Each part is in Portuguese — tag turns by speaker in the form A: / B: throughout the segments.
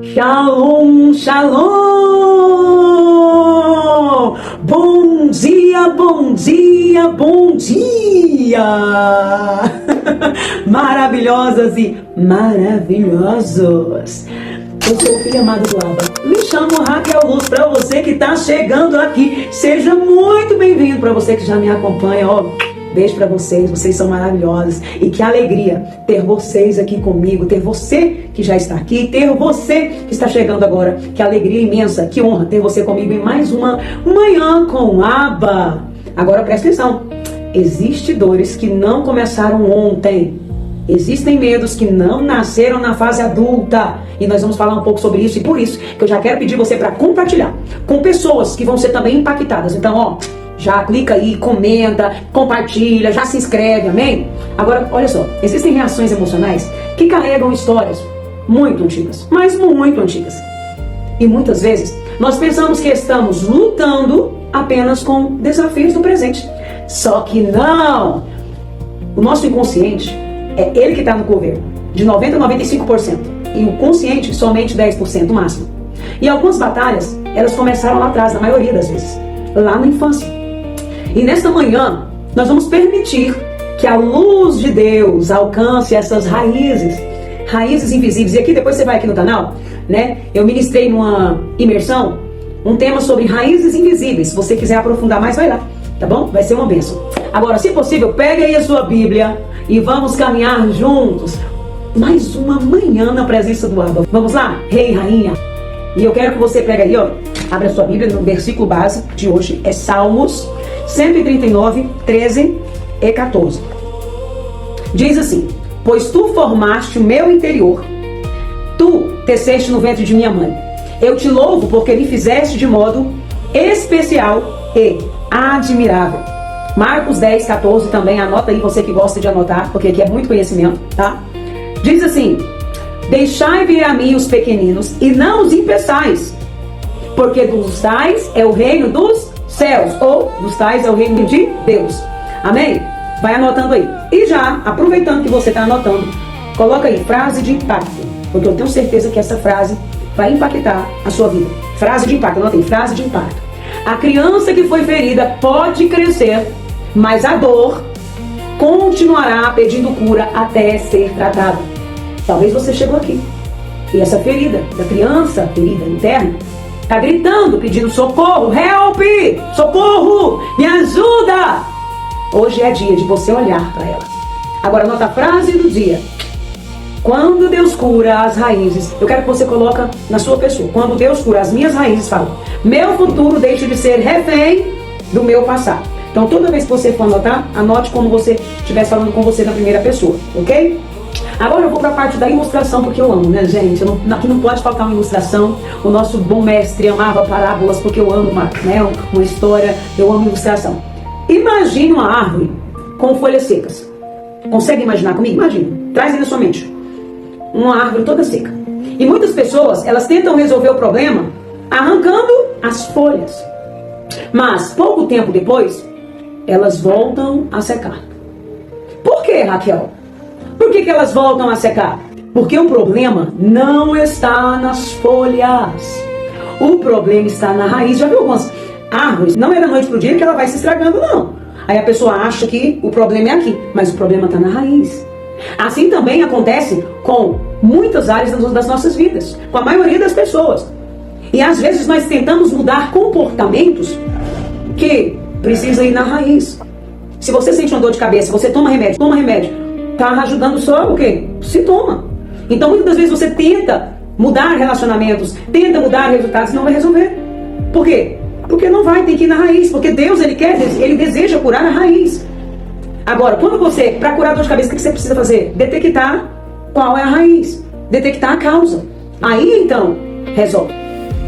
A: Shalom, shalom! Bom dia, bom dia, bom dia! Maravilhosas e maravilhosos! Eu sou o filho amado do Abba. Me chamo Raquel Luz. Para você que está chegando aqui, seja muito bem-vindo. Para você que já me acompanha, ó, beijo para vocês. Vocês são maravilhosos. E que alegria ter vocês aqui comigo, ter você que já está aqui, ter você que está chegando agora. Que alegria imensa, que honra ter você comigo em mais uma Manhã com Abba. Agora presta atenção. Existem dores que não começaram ontem. Existem medos que não nasceram na fase adulta. E nós vamos falar um pouco sobre isso. E por isso que eu já quero pedir você para compartilhar com pessoas que vão ser também impactadas. Então, ó, já clica aí, comenta, compartilha, já se inscreve, amém? Agora, olha só. Existem reações emocionais que carregam histórias muito antigas. Mas muito antigas. E muitas vezes nós pensamos que estamos lutando apenas com desafios do presente. Só que não! O nosso inconsciente é ele que está no governo, de 90% a 95%. E o consciente, somente 10% máximo. E algumas batalhas, elas começaram lá atrás, na maioria das vezes. Lá na infância. E nesta manhã, nós vamos permitir que a luz de Deus alcance essas raízes. Raízes invisíveis. E aqui, depois você vai aqui no canal, né? Eu ministrei numa imersão um tema sobre raízes invisíveis. Se você quiser aprofundar mais, vai lá. Tá bom? Vai ser uma bênção. Agora, se possível, pegue aí a sua Bíblia e vamos caminhar juntos. Mais uma manhã na presença do Abba. Vamos lá? Rei e rainha. E eu quero que você pegue aí, ó. Abra a sua Bíblia no versículo base de hoje. É Salmos 139, 13 e 14. Diz assim: pois tu formaste o meu interior. Tu teceste no ventre de minha mãe. Eu te louvo porque me fizeste de modo especial e admirável. Marcos 10, 14 também, anota aí, você que gosta de anotar, porque aqui é muito conhecimento, tá? Diz assim: deixai vir a mim os pequeninos e não os impeçais, porque dos tais é o reino dos céus, ou dos tais é o reino de Deus. Amém? Vai anotando aí. E já, aproveitando que você está anotando, coloca aí, frase de impacto, porque eu tenho certeza que essa frase vai impactar a sua vida. Frase de impacto, anota aí, frase de impacto. A criança que foi ferida pode crescer, mas a dor continuará pedindo cura até ser tratada. Talvez você chegou aqui e essa ferida da criança, ferida interna, está gritando, pedindo socorro, help, socorro, me ajuda. Hoje é dia de você olhar para ela. Agora anota a frase do dia. Quando Deus cura as raízes, eu quero que você coloque na sua pessoa. Quando Deus cura as minhas raízes, fala: meu futuro deixa de ser refém do meu passado. Então toda vez que você for anotar, anote como você estivesse falando com você na primeira pessoa, ok? Agora eu vou para a parte da ilustração, porque eu amo, né, gente? Aqui não pode faltar uma ilustração. O nosso bom mestre amava parábolas, porque eu amo uma história, eu amo ilustração. Imagine uma árvore com folhas secas. Consegue imaginar comigo? Imagina, traz aí na sua mente. Uma árvore toda seca. E muitas pessoas, elas tentam resolver o problema arrancando as folhas. Mas, pouco tempo depois, elas voltam a secar. Por que, Raquel? Por que elas voltam a secar? Porque o problema não está nas folhas. O problema está na raiz. Já viu algumas árvores? Não é da noite para o dia que ela vai se estragando, não. Aí a pessoa acha que o problema é aqui, mas o problema está na raiz. Assim também acontece com muitas áreas das nossas vidas, com a maioria das pessoas. E às vezes nós tentamos mudar comportamentos que precisam ir na raiz. Se você sente uma dor de cabeça, você toma remédio, tá ajudando só o quê? Sintoma. Então muitas das vezes você tenta mudar relacionamentos, tenta mudar resultados e não vai resolver. Por quê? Porque não vai, tem que ir na raiz, porque Deus, Ele deseja curar a raiz. Agora, quando você, para curar a dor de cabeça, o que você precisa fazer? Detectar qual é a raiz, detectar a causa. Aí, então, resolve.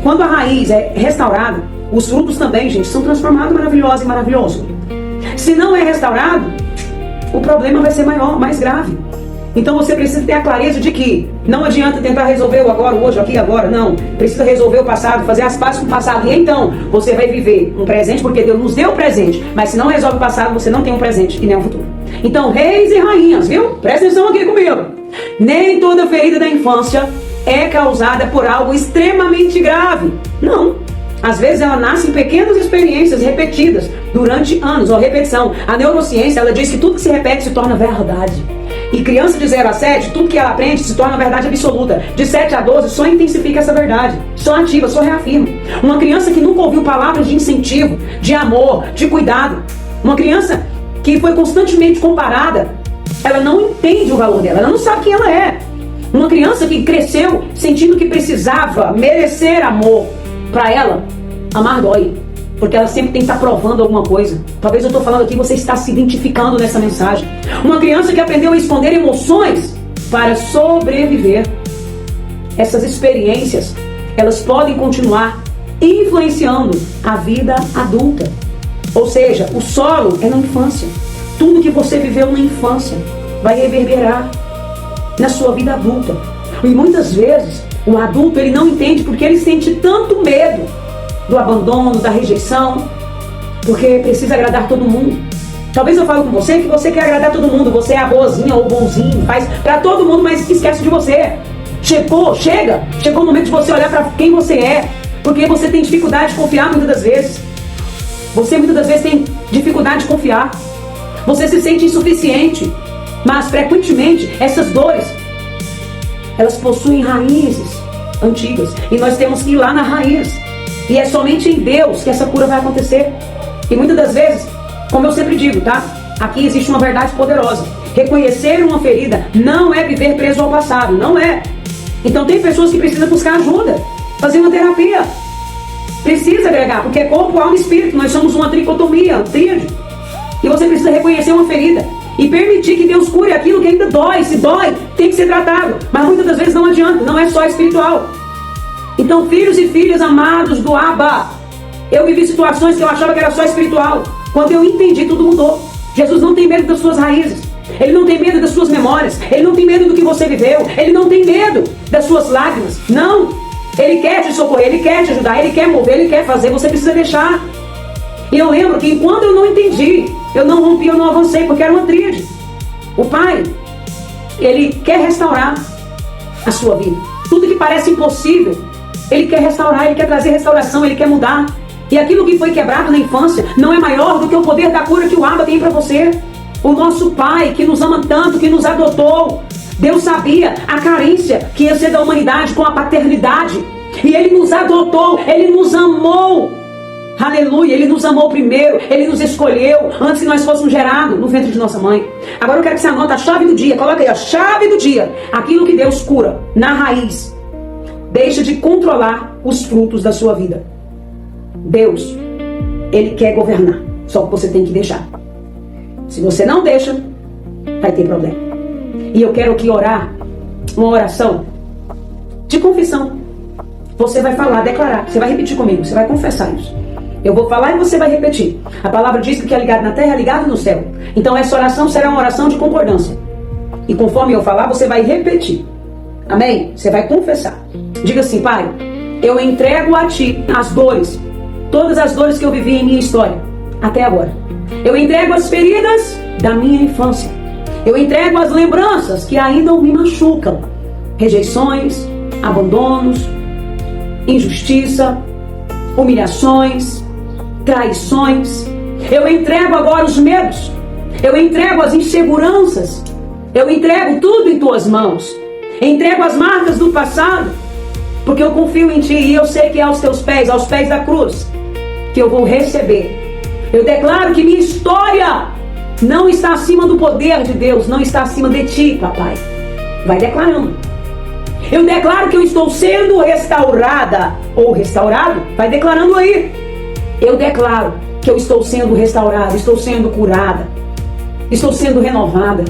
A: Quando a raiz é restaurada, os frutos também, gente, são transformados maravilhosos e maravilhoso. Se não é restaurado, o problema vai ser maior, mais grave. Então você precisa ter a clareza de que não adianta tentar resolver o agora, o hoje, aqui, agora, não. Precisa resolver o passado, fazer as pazes com o passado. E então você vai viver um presente, porque Deus nos deu o presente. Mas se não resolve o passado, você não tem um presente e nem um futuro. Então, reis e rainhas, viu? Presta atenção aqui comigo. Nem toda ferida da infância é causada por algo extremamente grave. Não. Às vezes ela nasce em pequenas experiências repetidas durante anos, ou repetição. A neurociência, ela diz que tudo que se repete se torna verdade. E criança de 0 a 7, tudo que ela aprende se torna verdade absoluta. De 7 a 12, só intensifica essa verdade. Só ativa, só reafirma. Uma criança que nunca ouviu palavras de incentivo, de amor, de cuidado. Uma criança que foi constantemente comparada, ela não entende o valor dela, ela não sabe quem ela é. Uma criança que cresceu sentindo que precisava merecer amor, para ela, amar dói. Porque ela sempre tem que estar provando alguma coisa. Talvez eu estou falando aqui, você está se identificando nessa mensagem. Uma criança que aprendeu a esconder emoções para sobreviver. Essas experiências, elas podem continuar influenciando a vida adulta. Ou seja, o solo é na infância. Tudo que você viveu na infância vai reverberar na sua vida adulta. E muitas vezes o adulto ele não entende porque ele sente tanto medo do abandono, da rejeição, porque precisa agradar todo mundo. Talvez eu fale com você que você quer agradar todo mundo, você é a boazinha ou bonzinho, faz para todo mundo, mas esquece de você. Chegou o momento de você olhar para quem você é, porque você tem dificuldade de confiar muitas das vezes. Você muitas das vezes tem dificuldade de confiar. Você se sente insuficiente, mas frequentemente essas dores elas possuem raízes antigas. E nós temos que ir lá na raiz. E é somente em Deus que essa cura vai acontecer. E muitas das vezes, como eu sempre digo, tá? Aqui existe uma verdade poderosa. Reconhecer uma ferida não é viver preso ao passado. Não é. Então tem pessoas que precisam buscar ajuda. Fazer uma terapia. Precisa agregar. Porque é corpo, alma e espírito. Nós somos uma tricotomia, um tríade. E você precisa reconhecer uma ferida. E permitir que Deus cure aquilo que ainda dói. Se dói, tem que ser tratado. Mas muitas das vezes não adianta, não é só espiritual. Então, filhos e filhas amados do Abba, eu vivi situações que eu achava que era só espiritual. Quando eu entendi, tudo mudou. Jesus não tem medo das suas raízes. Ele não tem medo das suas memórias. Ele não tem medo do que você viveu. Ele não tem medo das suas lágrimas. Não. Ele quer te socorrer, Ele quer te ajudar, Ele quer mover, Ele quer fazer. Você precisa deixar. E eu lembro que enquanto eu não entendi, eu não rompi, eu não avancei, porque era uma tríade. O Pai, Ele quer restaurar a sua vida. Tudo que parece impossível, Ele quer restaurar, Ele quer trazer restauração, Ele quer mudar. E aquilo que foi quebrado na infância não é maior do que o poder da cura que o Abba tem para você. O nosso Pai, que nos ama tanto, que nos adotou. Deus sabia a carência que ia ser da humanidade com a paternidade. E Ele nos adotou, Ele nos amou. Aleluia, Ele nos amou primeiro, Ele nos escolheu antes que nós fôssemos gerados no ventre de nossa mãe. Agora eu quero que você anote a chave do dia, coloca aí a chave do dia. Aquilo que Deus cura na raiz. Deixa de controlar os frutos da sua vida. Deus, Ele quer governar, só que você tem que deixar. Se você não deixa, vai ter problema. E eu quero aqui orar uma oração de confissão. Você vai falar, declarar, você vai repetir comigo, você vai confessar isso. Eu vou falar e você vai repetir. A palavra diz que o que é ligado na terra é ligado no céu. Então essa oração será uma oração de concordância. E conforme eu falar, você vai repetir. Amém? Você vai confessar. Diga assim: Pai, eu entrego a Ti as dores, todas as dores que eu vivi em minha história, até agora. Eu entrego as feridas da minha infância. Eu entrego as lembranças que ainda me machucam. Rejeições, abandonos, injustiça, humilhações, traições. Eu entrego agora os medos. Eu entrego as inseguranças. Eu entrego tudo em Tuas mãos. Entrego as marcas do passado, porque eu confio em Ti e eu sei que é aos Teus pés, aos pés da cruz, que eu vou receber. Eu declaro que minha história não está acima do poder de Deus, não está acima de Ti, papai. Vai declarando. Eu declaro que eu estou sendo restaurada ou restaurado. Vai declarando aí. Eu declaro que eu estou sendo restaurada, estou sendo curada, estou sendo renovada,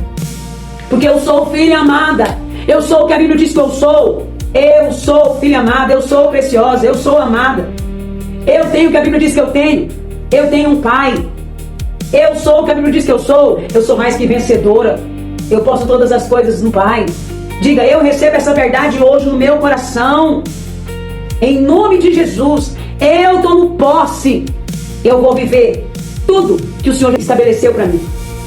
A: porque eu sou filha amada. Eu sou o que a Bíblia diz que eu sou. Eu sou filha amada, eu sou preciosa, eu sou amada. Eu tenho o que a Bíblia diz que eu tenho. Eu tenho um Pai. Eu sou o que a Bíblia diz que eu sou. Eu sou mais que vencedora. Eu posso todas as coisas no Pai. Diga: eu recebo essa verdade hoje no meu coração. Em nome de Jesus, eu tomo posse. Eu vou viver tudo que o Senhor estabeleceu para mim.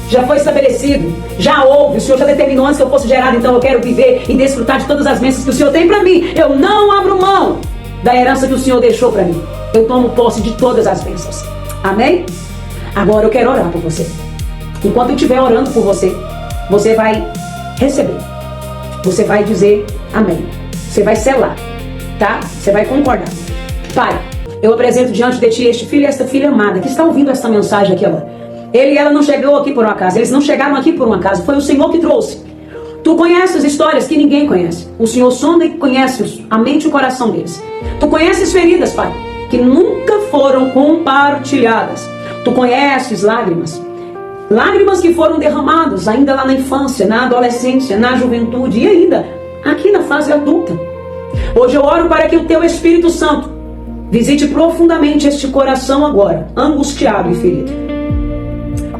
A: já foi estabelecido, já houve, o Senhor já determinou antes que eu fosse gerado, então eu quero viver e desfrutar de todas as bênçãos que o Senhor tem para mim. Eu não abro mão da herança que o Senhor deixou para mim. Eu tomo posse de todas as bênçãos. Amém? Agora eu quero orar por você. Enquanto eu estiver orando por você, você vai receber. Você vai dizer amém. Você vai selar, tá? Você vai concordar. Pai, eu apresento diante de ti este filho e esta filha amada que está ouvindo esta mensagem aqui agora. Ele e ela não chegou aqui por um acaso. Eles não chegaram aqui por um acaso. Foi o Senhor que trouxe. Tu conheces histórias que ninguém conhece. O Senhor sonda e conhece a mente e o coração deles. Tu conheces feridas, Pai, que nunca foram compartilhadas. Tu conheces lágrimas. Lágrimas que foram derramadas ainda lá na infância, na adolescência, na juventude e ainda aqui na fase adulta. Hoje eu oro para que o teu Espírito Santo visite profundamente este coração agora, angustiado e ferido.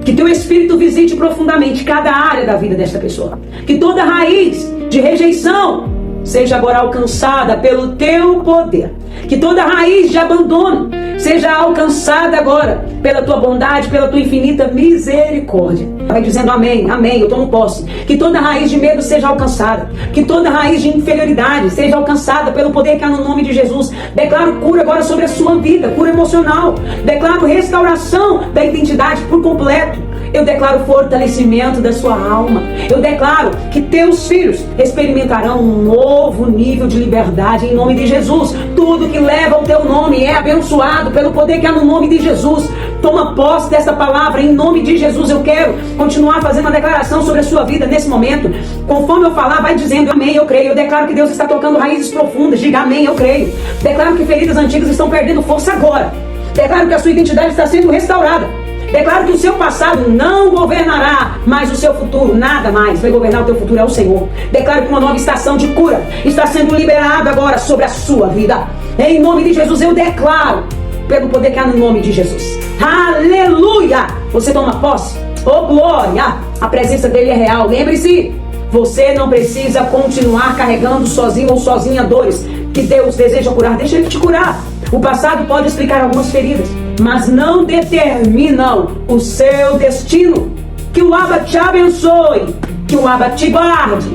A: Que teu Espírito visite profundamente cada área da vida desta pessoa. Que toda raiz de rejeição seja agora alcançada pelo teu poder. Que toda raiz de abandono seja alcançada agora pela tua bondade, pela tua infinita misericórdia. Vai dizendo amém, amém, eu tomo posse. Que toda raiz de medo seja alcançada. Que toda raiz de inferioridade seja alcançada pelo poder que há no nome de Jesus. Declaro cura agora sobre a sua vida, cura emocional. Declaro restauração da identidade por completo. Eu declaro fortalecimento da sua alma. Eu declaro que teus filhos experimentarão um novo nível de liberdade em nome de Jesus. Tudo que leva ao teu nome é abençoado pelo poder que há no nome de Jesus. Toma posse dessa palavra em nome de Jesus. Eu quero continuar fazendo uma declaração sobre a sua vida nesse momento. Conforme eu falar, vai dizendo amém, eu creio. Eu declaro que Deus está tocando raízes profundas. Diga amém, eu creio. Declaro que feridas antigas estão perdendo força agora. Declaro que a sua identidade está sendo restaurada. Declaro que o seu passado não governará mais o seu futuro, nada mais vai governar o teu futuro, é o Senhor. Declaro que uma nova estação de cura está sendo liberada agora sobre a sua vida. Em nome de Jesus eu declaro, pelo poder que há no nome de Jesus. Aleluia! Você toma posse? Oh glória! A presença dele é real. Lembre-se, você não precisa continuar carregando sozinho ou sozinha dores que Deus deseja curar. Deixa ele te curar. O passado pode explicar algumas feridas, mas não determinam o seu destino. Que o Abba te abençoe, que o Abba te guarde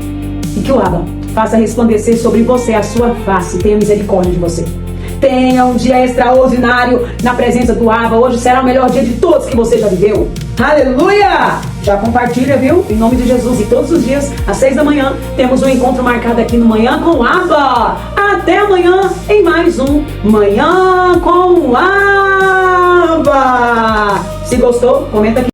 A: e que o Abba faça resplandecer sobre você a sua face. Tenha misericórdia de você. Tenha um dia extraordinário na presença do Abba. Hoje será o melhor dia de todos que você já viveu. Aleluia! Já compartilha, viu? Em nome de Jesus. E todos os dias, às 6 da manhã, temos um encontro marcado aqui no Manhã com Abba. Até amanhã em mais um Manhã com Abba. Se gostou, comenta aqui.